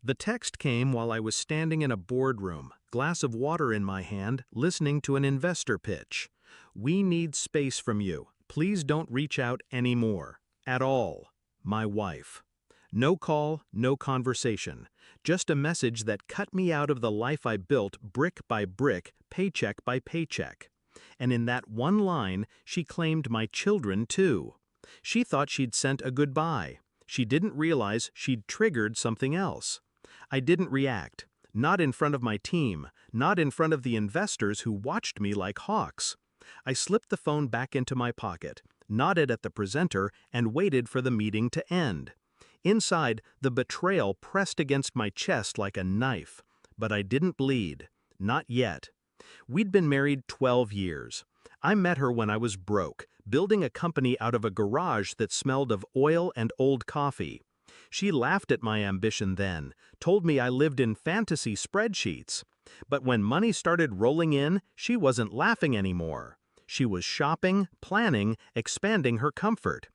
The text came while I was standing in a boardroom, glass of water in my hand, listening to an investor pitch. "We need space from you. Please don't reach out anymore. At all. My wife." No call, no conversation. Just a message that cut me out of the life I built brick by brick, paycheck by paycheck. And in that one line, she claimed my children too. She thought she'd sent a goodbye. She didn't realize she'd triggered something else. I didn't react. Not in front of my team, not in front of the investors who watched me like hawks. I slipped the phone back into my pocket, nodded at the presenter, and waited for the meeting to end. Inside, the betrayal pressed against my chest like a knife. But I didn't bleed. Not yet. We'd been married 12 years. I met her when I was broke, building a company out of a garage that smelled of oil and old coffee. She laughed at my ambition then, told me I lived in fantasy spreadsheets. But when money started rolling in, she wasn't laughing anymore. She was shopping, planning, expanding her comfort.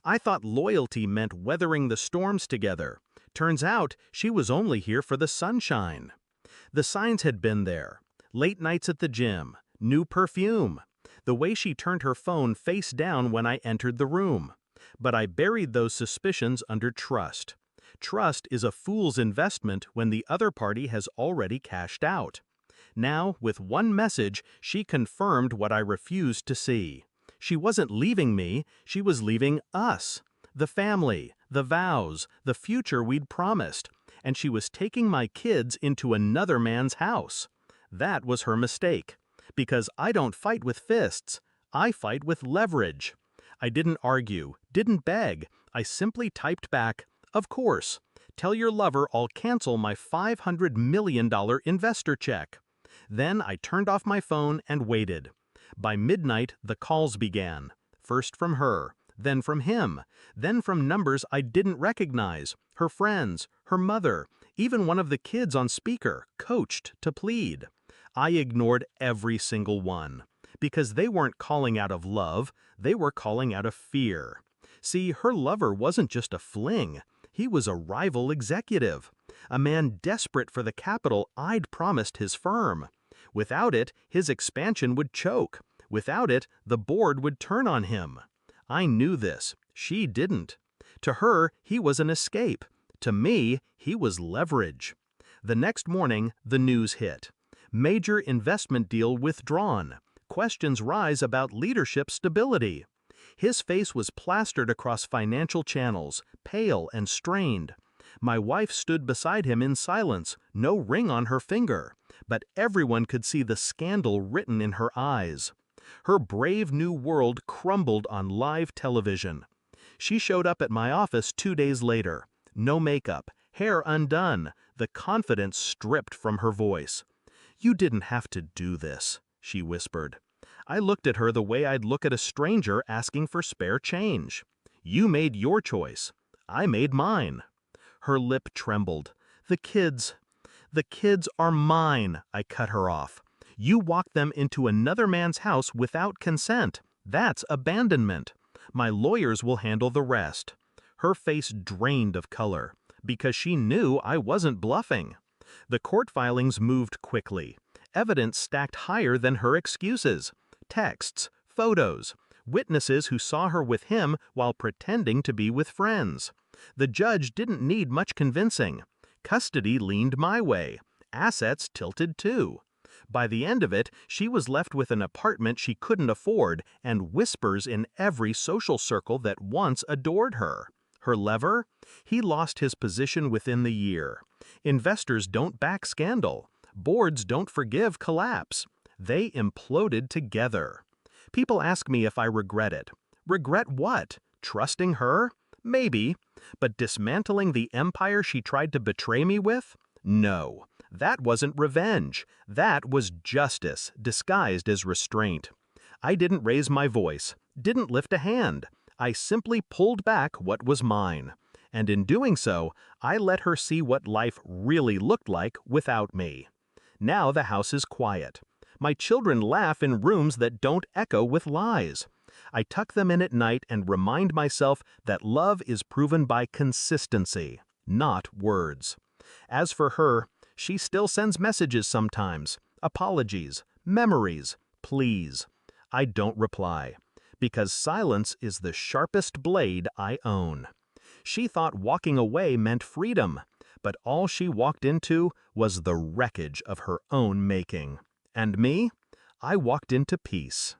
I thought loyalty meant weathering the storms together. Turns out she was only here for the sunshine. The signs had been there. Late nights at the gym, new perfume, the way she turned her phone face down when I entered the room. But I buried those suspicions under trust. Trust is a fool's investment when the other party has already cashed out. Now, with one message, she confirmed what I refused to see. She wasn't leaving me, she was leaving us. The family, the vows, the future we'd promised. And she was taking my kids into another man's house. That was her mistake. Because I don't fight with fists, I fight with leverage. I didn't argue, didn't beg. I simply typed back, "Of course. Tell your lover I'll cancel my $500 million investor check." Then I turned off my phone and waited. By midnight, the calls began. First from her, then from him, then from numbers I didn't recognize, her friends, her mother, even one of the kids on speaker, coached to plead. I ignored every single one. Because they weren't calling out of love, they were calling out of fear. See, her lover wasn't just a fling. He was a rival executive. A man desperate for the capital I'd promised his firm. Without it, his expansion would choke. Without it, the board would turn on him. I knew this. She didn't. To her, he was an escape. To me, he was leverage. The next morning, the news hit. Major investment deal withdrawn. Questions rise about leadership stability. His face was plastered across financial channels, pale and strained. My wife stood beside him in silence, no ring on her finger, but everyone could see the scandal written in her eyes. Her brave new world crumbled on live television. She showed up at my office 2 days later. No makeup, hair undone, the confidence stripped from her voice. "You didn't have to do this," she whispered. I looked at her the way I'd look at a stranger asking for spare change. "You made your choice. I made mine." Her lip trembled. The kids are mine," I cut her off. "You walked them into another man's house without consent. That's abandonment. My lawyers will handle the rest." Her face drained of color, because she knew I wasn't bluffing. The court filings moved quickly. Evidence stacked higher than her excuses. Texts, photos, witnesses who saw her with him while pretending to be with friends. The judge didn't need much convincing. Custody leaned my way. Assets tilted too. By the end of it, she was left with an apartment she couldn't afford and whispers in every social circle that once adored her. Her lever? He lost his position within the year. Investors don't back scandal. Boards don't forgive collapse. They imploded together. People ask me if I regret it. Regret what? Trusting her? Maybe. But dismantling the empire she tried to betray me with? No. That wasn't revenge. That was justice, disguised as restraint. I didn't raise my voice, didn't lift a hand. I simply pulled back what was mine. And in doing so, I let her see what life really looked like without me. Now the house is quiet. My children laugh in rooms that don't echo with lies. I tuck them in at night and remind myself that love is proven by consistency, not words. As for her, she still sends messages sometimes, apologies, memories, please. I don't reply, because silence is the sharpest blade I own. She thought walking away meant freedom, but all she walked into was the wreckage of her own making. And me? I walked into peace.